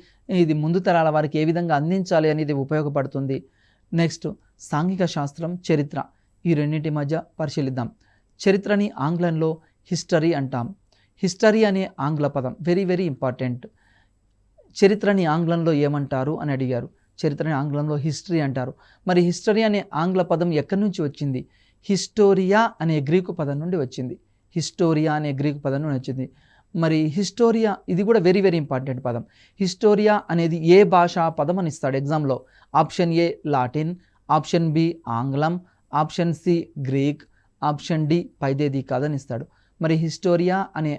ఇది ముందు తరాల వారికి ఏ విధంగా అందించాలి అనేది ఉపయోగపడుతుంది. నెక్స్ట్, సాంఘిక శాస్త్రం, చరిత్ర, ఈ రెండింటి మధ్య పరిశీలిద్దాం. చరిత్రని ఆంగ్లంలో హిస్టరీ అంటాం. హిస్టరీ అనే ఆంగ్ల పదం వెరీ వెరీ ఇంపార్టెంట్. చరిత్రని ఆంగ్లంలో ఏమంటారు అని అడిగారు. చరిత్రని ఆంగ్లంలో హిస్టరీ అంటారు. మరి హిస్టరీ అనే ఆంగ్ల పదం ఎక్కడి నుంచి వచ్చింది? హిస్టోరియా అనే గ్రీకు పదం నుండి వచ్చింది. హిస్టోరియా అనే గ్రీకు పదం నుండి వచ్చింది. మరి హిస్టోరియా ఇది కూడా వెరీ వెరీ ఇంపార్టెంట్ పదం. హిస్టోరియా అనేది ఏ భాషా పదం అని ఇస్తాడు ఎగ్జామ్లో. ఆప్షన్ ఏ లాటిన్, ఆప్షన్ బి ఆంగ్లం, ఆప్షన్ సి గ్రీక్, ఆప్షన్ డి పైదేది కాదని ఇస్తాడు. మరి హిస్టోరియా అనే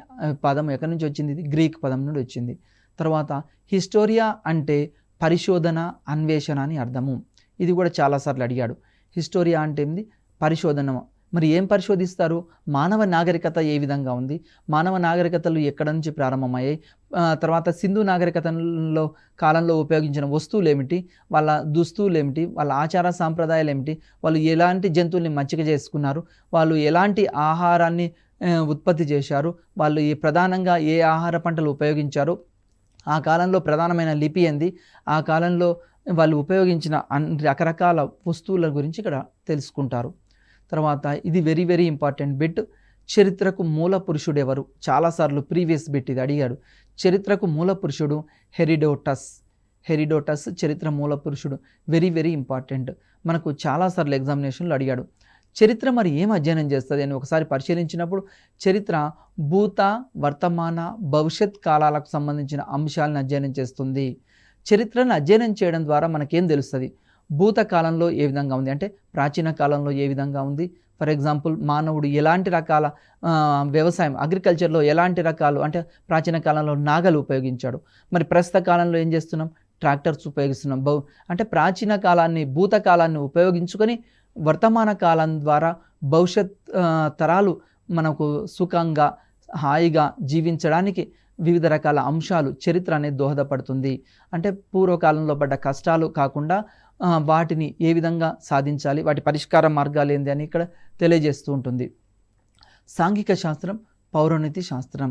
పదం ఎక్కడి నుంచి వచ్చింది? ఇది గ్రీక్ పదం నుండి వచ్చింది. తర్వాత హిస్టోరియా అంటే పరిశోధన, అన్వేషణ అని అర్థము. ఇది కూడా చాలాసార్లు అడిగాడు. హిస్టోరియా అంటే ఏంది? పరిశోధన. మరి ఏం పరిశోధిస్తారు? మానవ నాగరికత ఏ విధంగా ఉంది, మానవ నాగరికతలు ఎక్కడ నుంచి ప్రారంభమయ్యాయి, తర్వాత సింధు నాగరికతలో కాలంలో ఉపయోగించిన వస్తువులు ఏమిటి, వాళ్ళ దుస్తువులు ఏమిటి, వాళ్ళ ఆచార సాంప్రదాయాలు ఏమిటి, వాళ్ళు ఎలాంటి జంతువుల్ని మచ్చిక చేసుకున్నారు, వాళ్ళు ఎలాంటి ఆహారాన్ని ఉత్పత్తి చేశారు, వాళ్ళు ప్రధానంగా ఏ ఆహార పంటలు ఉపయోగించారు, ఆ కాలంలో ప్రధానమైన లిపి ఏంది, ఆ కాలంలో వాళ్ళు ఉపయోగించిన రకరకాల వస్తువుల గురించి ఇక్కడ తెలుసుకుంటారు. తర్వాత ఇది వెరీ వెరీ ఇంపార్టెంట్ బిట్. చరిత్రకు మూల పురుషుడు ఎవరు? చాలాసార్లు ప్రీవియస్ బిట్ ఇది అడిగాడు. చరిత్రకు మూల పురుషుడు హెరోడోటస్. హెరోడోటస్ చరిత్ర మూల పురుషుడు. Very very important. మనకు చాలాసార్లు ఎగ్జామినేషన్లో అడిగాడు. చరిత్ర మరి ఏం అధ్యయనం చేస్తుంది అని ఒకసారి పరిశీలించినప్పుడు చరిత్ర భూత, వర్తమాన, భవిష్యత్ కాలాలకు సంబంధించిన అంశాలను అధ్యయనం చేస్తుంది. చరిత్రను అధ్యయనం చేయడం ద్వారా మనకేం తెలుస్తుంది? భూతకాలంలో ఏ విధంగా ఉంది అంటే ప్రాచీన కాలంలో ఏ విధంగా ఉంది. ఫర్ ఎగ్జాంపుల్, మానవుడు ఎలాంటి రకాల వ్యవసాయం, అగ్రికల్చర్లో ఎలాంటి రకాలు అంటే ప్రాచీన కాలంలో నాగలు ఉపయోగించాడు. మరి ప్రస్తుత కాలంలో ఏం చేస్తున్నాం? ట్రాక్టర్స్ ఉపయోగిస్తున్నాం. అంటే ప్రాచీన కాలాన్ని, భూతకాలాన్ని ఉపయోగించుకొని వర్తమాన కాలం ద్వారా భవిష్యత్ తరాలు మనకు సుఖంగా, హాయిగా జీవించడానికి వివిధ రకాల అంశాలు చరిత్ర అనేది దోహదపడుతుంది. అంటే పూర్వకాలంలో పడ్డ కష్టాలు కాకుండా వాటిని ఏ విధంగా సాధించాలి, వాటి పరిష్కార మార్గాలు ఏంది అని ఇక్కడ తెలియజేస్తూ ఉంటుంది. సాంఘిక శాస్త్రం, పౌరనీతి శాస్త్రం,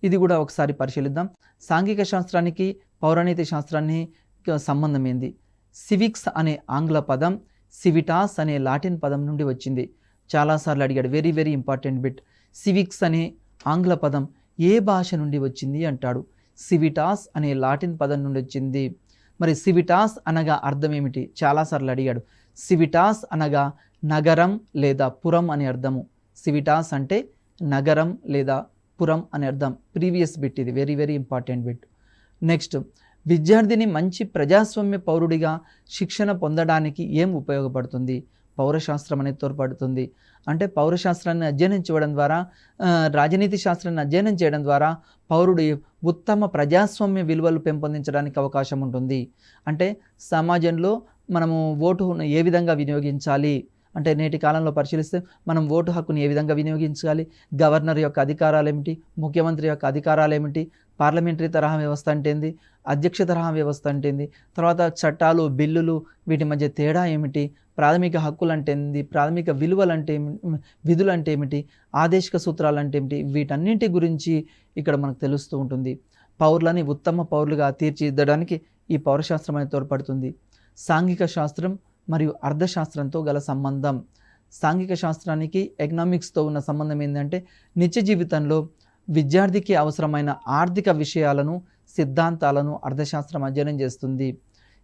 ఇది కూడా ఒకసారి పరిశీలిద్దాం. సాంఘిక శాస్త్రానికి పౌరనీతి శాస్త్రానికి సంబంధం ఏంది? సివిక్స్ అనే ఆంగ్ల పదం, సివిటాస్ అనే లాటిన్ పదం నుండి వచ్చింది. చాలాసార్లు అడిగాడు. Very very important bit. Civics అనే ఆంగ్ల పదం ఏ భాష నుండి వచ్చింది అంటాడు. సివిటాస్ అనే లాటిన్ పదం నుండి వచ్చింది. మరి సివిటాస్ అనగా అర్థం ఏమిటి? చాలాసార్లు అడిగాడు. సివిటాస్ అనగా నగరం లేదా పురం అని అర్థము. సివిటాస్ అంటే నగరం లేదా పురం అని అర్థం. ప్రీవియస్ బిట్ ఇది, very very important bit. Next, విద్యార్థిని మంచి ప్రజాస్వామ్య పౌరుడిగా శిక్షణ పొందడానికి ఏం ఉపయోగపడుతుంది? పౌరశాస్త్రం అనేది తోడ్పడుతుంది. అంటే పౌరశాస్త్రాన్ని అధ్యయనం చేయడం ద్వారా, రాజనీతి శాస్త్రాన్ని అధ్యయనం చేయడం ద్వారా పౌరుడి ఉత్తమ ప్రజాస్వామ్య విలువలు పెంపొందించడానికి అవకాశం ఉంటుంది. అంటే సమాజంలో మనము ఓటును ఏ విధంగా వినియోగించాలి అంటే నేటి కాలంలో పరిశీలిస్తే మనం ఓటు హక్కుని ఏ విధంగా వినియోగించాలి, గవర్నర్ యొక్క అధికారాలు ఏమిటి, ముఖ్యమంత్రి యొక్క అధికారాలు ఏమిటి, పార్లమెంటరీ తరహా వ్యవస్థ అంటే ఏంది, అధ్యక్ష తరహా వ్యవస్థ అంటే ఏంది, తర్వాత చట్టాలు బిల్లులు వీటి మధ్య తేడా ఏమిటి, ప్రాథమిక హక్కులు అంటే ఏంది, ప్రాథమిక విలువలు అంటే విధులు అంటే ఏమిటి, ఆదేశిక సూత్రాలు అంటే ఏమిటి, వీటన్నింటి గురించి ఇక్కడ మనకు తెలుస్తూ ఉంటుంది. పౌరులని ఉత్తమ పౌరులుగా తీర్చిదిద్దడానికి ఈ పౌరశాస్త్రం అనేది తోడ్పడుతుంది. సాంఘిక శాస్త్రం మరియు అర్థశాస్త్రంతో గల సంబంధం. సాంఘిక శాస్త్రానికి ఎకనామిక్స్తో ఉన్న సంబంధం ఏంటంటే నిత్య జీవితంలో విద్యార్థికి అవసరమైన ఆర్థిక విషయాలను, సిద్ధాంతాలను అర్థశాస్త్రం అధ్యయనం చేస్తుంది.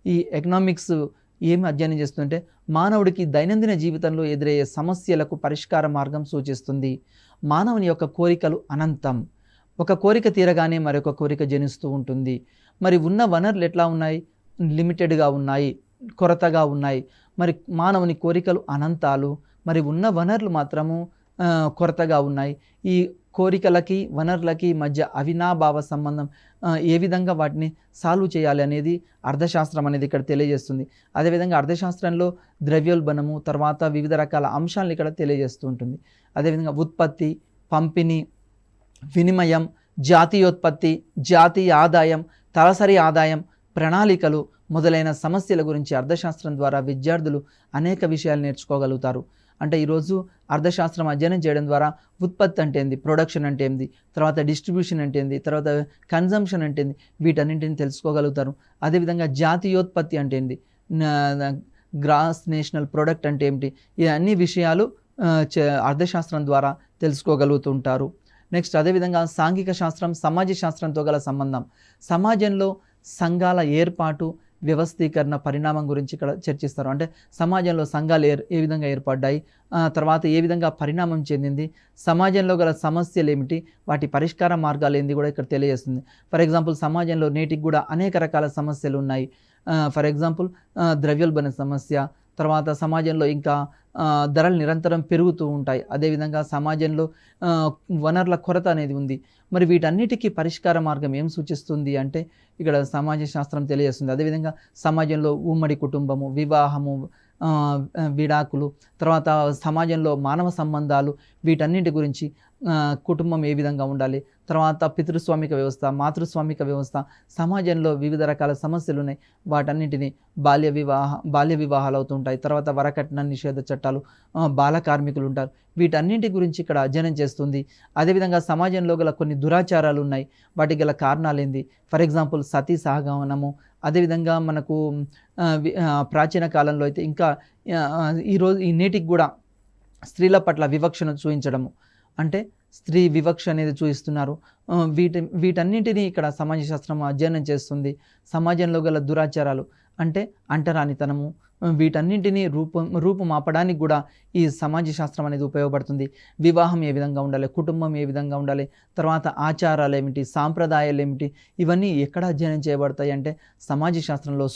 ఈ ఎకనామిక్స్ ఏమి అధ్యయనం చేస్తుందంటే మానవుడికి దైనందిన జీవితంలో ఎదురయ్యే సమస్యలకు పరిష్కార మార్గం సూచిస్తుంది. మానవుని యొక్క కోరికలు అనంతం. ఒక కోరిక తీరగానే మరొక కోరిక జనిస్తూ ఉంటుంది. మరి ఉన్న వనరులు ఎట్లా ఉన్నాయి? లిమిటెడ్గా ఉన్నాయి, కొరతగా ఉన్నాయి. మరి మానవుని కోరికలు అనంతాలు, మరి ఉన్న వనరులు మాత్రము కొరతగా ఉన్నాయి. ఈ కోరికలకి వనరులకి మధ్య అవినాభావ సంబంధం, ఏ విధంగా వాటిని సాల్వ్ చేయాలి అనేది అర్థశాస్త్రం అనేది ఇక్కడ తెలియజేస్తుంది. అదేవిధంగా అర్థశాస్త్రంలో ద్రవ్యోల్బణము, తర్వాత వివిధ రకాల అంశాలను ఇక్కడ తెలియజేస్తూ ఉంటుంది. అదేవిధంగా ఉత్పత్తి, పంపిణీ, వినిమయం, జాతీయోత్పత్తి, జాతీయ ఆదాయం, తలసరి ఆదాయం, ప్రణాళికలు మొదలైన సమస్యల గురించి అర్థశాస్త్రం ద్వారా విద్యార్థులు అనేక విషయాలు నేర్చుకోగలుగుతారు. అంటే ఈరోజు అర్థశాస్త్రం అధ్యయనం చేయడం ద్వారా ఉత్పత్తి అంటే ఏంది, ప్రొడక్షన్ అంటే ఏంది, తర్వాత డిస్ట్రిబ్యూషన్ అంటే ఏంది, తర్వాత కన్జంప్షన్ అంటే ఏంది, వీటన్నింటిని తెలుసుకోగలుగుతారు. అదేవిధంగా జాతీయోత్పత్తి అంటే ఏంది, గ్రాస్ నేషనల్ ప్రొడక్ట్ అంటే ఏమిటి, ఈ అన్ని విషయాలు అర్థశాస్త్రం ద్వారా తెలుసుకోగలుగుతుంటారు. నెక్స్ట్ అదేవిధంగా సాంఘిక శాస్త్రం సమాజ శాస్త్రంతో గల సంబంధం. సమాజంలో సంఘాల ఏర్పాటు, వ్యవస్థీకరణ, పరిణామం గురించి ఇక్కడ చర్చిస్తారు. అంటే సమాజంలో సంఘాలు ఏ విధంగా ఏర్పడ్డాయి, తర్వాత ఏ విధంగా పరిణామం చెందింది, సమాజంలో గల సమస్యలు ఏమిటి, వాటి పరిష్కార మార్గాలు ఏంది కూడా ఇక్కడ తెలియజేస్తుంది. ఫర్ ఎగ్జాంపుల్ సమాజంలో నేటికి కూడా అనేక రకాల సమస్యలు ఉన్నాయి. ఫర్ ఎగ్జాంపుల్ ద్రవ్యోల్బణ సమస్య, తర్వాత సమాజంలో ఇంకా ధరలు నిరంతరం పెరుగుతూ ఉంటాయి. అదేవిధంగా సమాజంలో వనరుల కొరత అనేది ఉంది. మరి వీటన్నిటికీ పరిష్కార మార్గం ఏం సూచిస్తుంది అంటే ఇక్కడ సమాజ శాస్త్రం తెలియజేస్తుంది. అదేవిధంగా సమాజంలో ఉమ్మడి కుటుంబము, వివాహము, విడాకులు, తర్వాత సమాజంలో మానవ సంబంధాలు, వీటన్నిటి గురించి కుటుంబం ఏ విధంగా ఉండాలి, తర్వాత పితృస్వామిక వ్యవస్థ, మాతృస్వామిక వ్యవస్థ, సమాజంలో వివిధ రకాల సమస్యలు ఉన్నాయి. వాటన్నిటిని బాల్య వివాహాలు అవుతుంటాయి. తర్వాత వరకట్న నిషేధ చట్టాలు, బాల కార్మికులు ఉంటారు. వీటన్నింటి గురించి ఇక్కడ అధ్యయనం చేస్తుంది. అదేవిధంగా సమాజంలో గల కొన్ని దురాచారాలు ఉన్నాయి, వాటికి గల కారణాలు ఏంది. ఫర్ ఎగ్జాంపుల్ సతీ సహగమనము. అదేవిధంగా మనకు ప్రాచీన కాలంలో అయితే ఇంకా ఈ నేటికి కూడా స్త్రీల పట్ల వివక్షను చూపించడము, అంటే స్త్రీ వివక్ష అనేది చూపిస్తున్నారు. వీటన్నింటినీ ఇక్కడ సమాజ శాస్త్రం అధ్యయనం చేస్తుంది. సమాజంలో గల దురాచారాలు అంటే అంటరానితనము, వీటన్నింటినీ రూపుమాపడానికి కూడా ఈ సమాజ శాస్త్రం అనేది ఉపయోగపడుతుంది. వివాహం ఏ విధంగా ఉండాలి, కుటుంబం ఏ విధంగా ఉండాలి, తర్వాత ఆచారాలు ఏమిటి, సాంప్రదాయాలు ఏమిటి, ఇవన్నీ ఎక్కడ అధ్యయనం చేయబడతాయి అంటే సమాజ శాస్త్రంలో,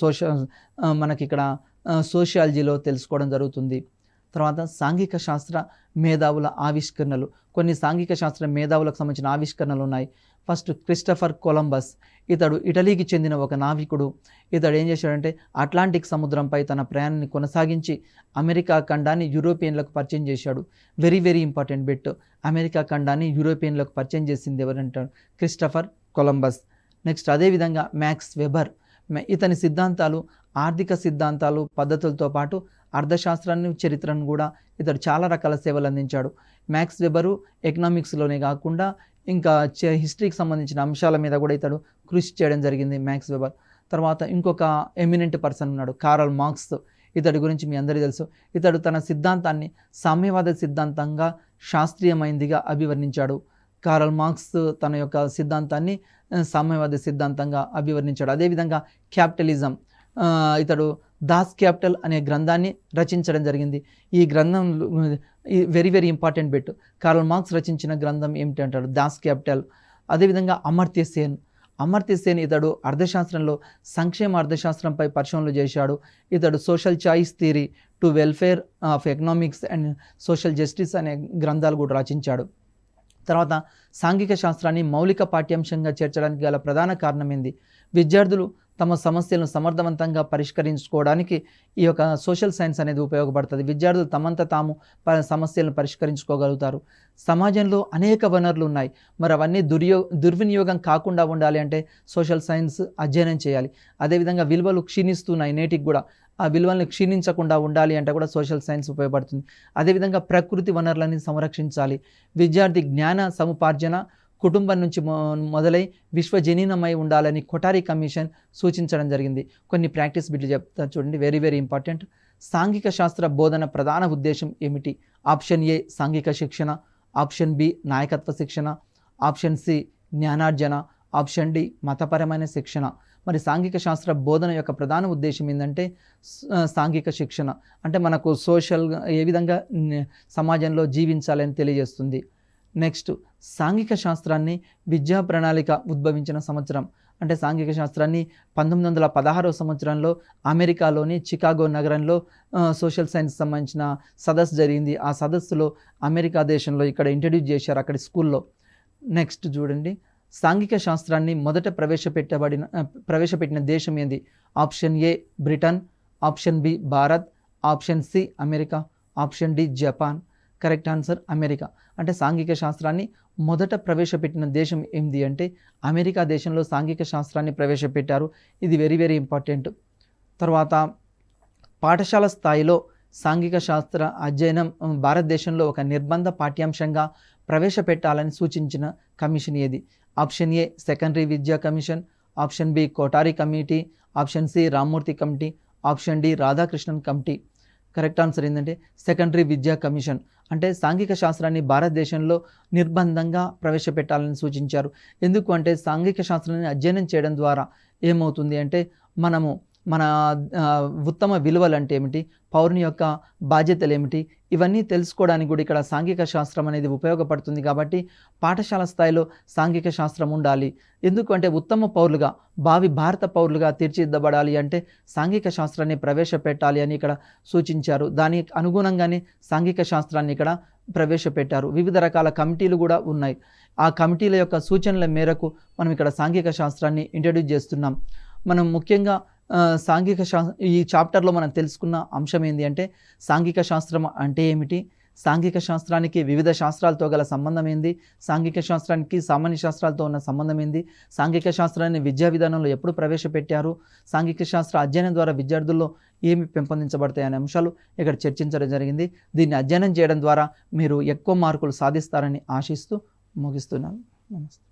మనకి ఇక్కడ సోషియాలజీలో తెలుసుకోవడం జరుగుతుంది. తర్వాత సాంఘిక శాస్త్ర మేధావుల ఆవిష్కరణలు. కొన్ని సాంఘిక శాస్త్ర మేధావులకు సంబంధించిన ఆవిష్కరణలు ఉన్నాయి. First Christopher Columbus. ఇతడు ఇటలీకి చెందిన ఒక నావికుడు. ఇతడు ఏం చేశాడంటే అట్లాంటిక్ సముద్రంపై తన ప్రయాణాన్ని కొనసాగించి అమెరికా ఖండాన్ని యూరోపియన్లకు పరిచయం చేశాడు. Very very important bit. America ఖండాన్ని యూరోపియన్లకు పరిచయం చేసింది ఎవరంటారు? Christopher Columbus. నెక్స్ట్ అదేవిధంగా మ్యాక్స్ వెబర్. ఇతని సిద్ధాంతాలు ఆర్థిక సిద్ధాంతాలు పద్ధతులతో పాటు అర్థశాస్త్రాన్ని, చరిత్రను కూడా ఇతడు చాలా రకాల సేవలు అందించాడు. మ్యాక్స్ వెబరు ఎకనామిక్స్లోనే కాకుండా ఇంకా హిస్టరీకి సంబంధించిన అంశాల మీద కూడా ఇతడు కృషి చేయడం జరిగింది మ్యాక్స్ వెబర్. తర్వాత ఇంకొక ఎమినెంట్ పర్సన్ ఉన్నాడు, కారల్ మార్క్స్. ఇతడి గురించి మీ అందరికీ తెలుసు. ఇతడు తన సిద్ధాంతాన్ని సామ్యవాద సిద్ధాంతంగా శాస్త్రీయమైనదిగా అభివర్ణించాడు. కార్ల్ మార్క్స్ తన యొక్క సిద్ధాంతాన్ని సామ్యవాద సిద్ధాంతంగా అభివర్ణించాడు. అదేవిధంగా క్యాపిటలిజం, ఇతడు దాస్ క్యాపిటల్ అనే గ్రంథాన్ని రచించడం జరిగింది. ఈ గ్రంథం very very important bit. Karl Marx రచించిన గ్రంథం ఏమిటి అంటాడు, దాస్ క్యాపిటల్. అదేవిధంగా అమర్త్య సేన్ ఇతడు అర్థశాస్త్రంలో సంక్షేమ అర్థశాస్త్రంపై పరిశోధనలు చేశాడు. ఇతడు social choice theory to welfare of economics and social justice అనే గ్రంథాలు కూడా రచించాడు. తర్వాత సాంఘిక శాస్త్రాన్ని మౌలిక పాఠ్యాంశంగా చేర్చడానికి గల ప్రధాన కారణం ఏంది? విద్యార్థులు తమ సమస్యలను సమర్థవంతంగా పరిష్కరించుకోవడానికి ఈ యొక్క సోషల్ సైన్స్ అనేది ఉపయోగపడుతుంది. విద్యార్థులు తమంత తాము సమస్యలను పరిష్కరించుకోగలుగుతారు. సమాజంలో అనేక వనరులు ఉన్నాయి, మరి అవన్నీ దుర్వినియోగం కాకుండా ఉండాలి అంటే సోషల్ సైన్స్ అధ్యయనం చేయాలి. అదేవిధంగా విలువలు క్షీణిస్తున్నాయి నేటికి కూడా, ఆ విలువలను క్షీణించకుండా ఉండాలి అంటే కూడా సోషల్ సైన్స్ ఉపయోగపడుతుంది. అదేవిధంగా ప్రకృతి వనరులని సంరక్షించాలి. విద్యార్థి జ్ఞాన సముపార్జన కుటుంబం నుంచి మొదలై విశ్వజనీనమై ఉండాలని కొఠారి కమిషన్ సూచించడం జరిగింది. కొన్ని ప్రాక్టీస్ బిట్లు చెప్తా చూడండి, వెరీ వెరీ ఇంపార్టెంట్. సాంఘిక శాస్త్ర బోధన ప్రధాన ఉద్దేశం ఏమిటి? ఆప్షన్ ఏ సాంఘిక శిక్షణ, ఆప్షన్ బి నాయకత్వ శిక్షణ, ఆప్షన్ సి జ్ఞానార్జన, ఆప్షన్ డి మతపరమైన శిక్షణ. మరి సాంఘిక శాస్త్ర బోధన యొక్క ప్రధాన ఉద్దేశం ఏంటంటే సాంఘిక శిక్షణ అంటే మనకు సోషల్గా ఏ విధంగా సమాజంలో జీవించాలని తెలియజేస్తుంది. నెక్స్ట్, సాంఘిక శాస్త్రాన్ని విద్యా ప్రణాళిక ఉద్భవించిన సంవత్సరం అంటే సాంఘిక శాస్త్రాన్ని 1916వ సంవత్సరంలో అమెరికాలోని చికాగో నగరంలో సోషల్ సైన్స్ సంబంధించిన సదస్సు జరిగింది. ఆ సదస్సులో అమెరికా దేశంలో ఇక్కడ ఇంట్రడ్యూస్ చేశారు అక్కడి స్కూల్లో. నెక్స్ట్ చూడండి, సాంఘిక శాస్త్రాన్ని మొదట ప్రవేశపెట్టిన దేశం ఏంది? Option A Britain, option B Bharat, option C America, option D Japan. Correct answer America. అంటే సాంఘిక శాస్త్రాన్ని మొదట ప్రవేశపెట్టిన దేశం ఏంది అంటే అమెరికా దేశంలో సాంఘిక శాస్త్రాన్ని ప్రవేశపెట్టారు. ఇది వెరీ వెరీ ఇంపార్టెంట్. తర్వాత పాఠశాల స్థాయిలో సాంఘిక శాస్త్ర అధ్యయనం భారతదేశంలో ఒక నిర్బంధ పాఠ్యాంశంగా ప్రవేశపెట్టాలని సూచించిన కమిషన్ ఏది? ఆప్షన్ ఏ సెకండరీ విద్యా commission, option B Kothari committee, option C Rammurthy committee, option D Radhakrishnan committee. Correct answer ఏంటంటే సెకండరీ విద్యా కమిషన్. అంటే సాంఘిక శాస్త్రాన్ని భారతదేశంలో నిర్బంధంగా ప్రవేశపెట్టాలని సూచించారు. ఎందుకు అంటే సాంఘిక శాస్త్రాన్ని అధ్యయనం చేయడం ద్వారా ఏమవుతుంది అంటే మన ఉత్తమ విలువలు అంటే ఏమిటి, పౌరుని యొక్క బాధ్యతలు ఏమిటి, ఇవన్నీ తెలుసుకోవడానికి కూడా ఇక్కడ సాంఘిక శాస్త్రం అనేది ఉపయోగపడుతుంది. కాబట్టి పాఠశాల స్థాయిలో సాంఘిక శాస్త్రం ఉండాలి. ఎందుకంటే ఉత్తమ పౌరులుగా, భావి భారత పౌరులుగా తీర్చిదిద్దబడాలి అంటే సాంఘిక శాస్త్రాన్ని ప్రవేశపెట్టాలి అని ఇక్కడ సూచించారు. దానికి అనుగుణంగానే సాంఘిక శాస్త్రాన్ని ఇక్కడ ప్రవేశపెట్టారు. వివిధ రకాల కమిటీలు కూడా ఉన్నాయి. ఆ కమిటీల యొక్క సూచనల మేరకు మనం ఇక్కడ సాంఘిక శాస్త్రాన్ని ఇంట్రడ్యూస్ చేస్తున్నాం. మనం ముఖ్యంగా ఈ చాప్టర్లో మనం తెలుసుకున్న అంశం ఏంటి అంటే సాంఘిక శాస్త్రం అంటే ఏమిటి, సాంఘిక శాస్త్రానికి వివిధ శాస్త్రాలతో గల సంబంధం ఏంది, సాంఘిక శాస్త్రానికి సామాన్య శాస్త్రాలతో ఉన్న సంబంధం ఏంది, సాంఘిక శాస్త్రాన్ని విద్యా విధానంలో ఎప్పుడు ప్రవేశపెట్టారు, సాంఘిక శాస్త్ర అధ్యయనం ద్వారా విద్యార్థుల్లో ఏమి పెంపొందించబడతాయి అనే అంశాలు ఇక్కడ చర్చించడం జరిగింది. దీన్ని అధ్యయనం చేయడం ద్వారా మీరు ఎక్కువ మార్కులు సాధిస్తారని ఆశిస్తూ ముగిస్తున్నాను. నమస్తే.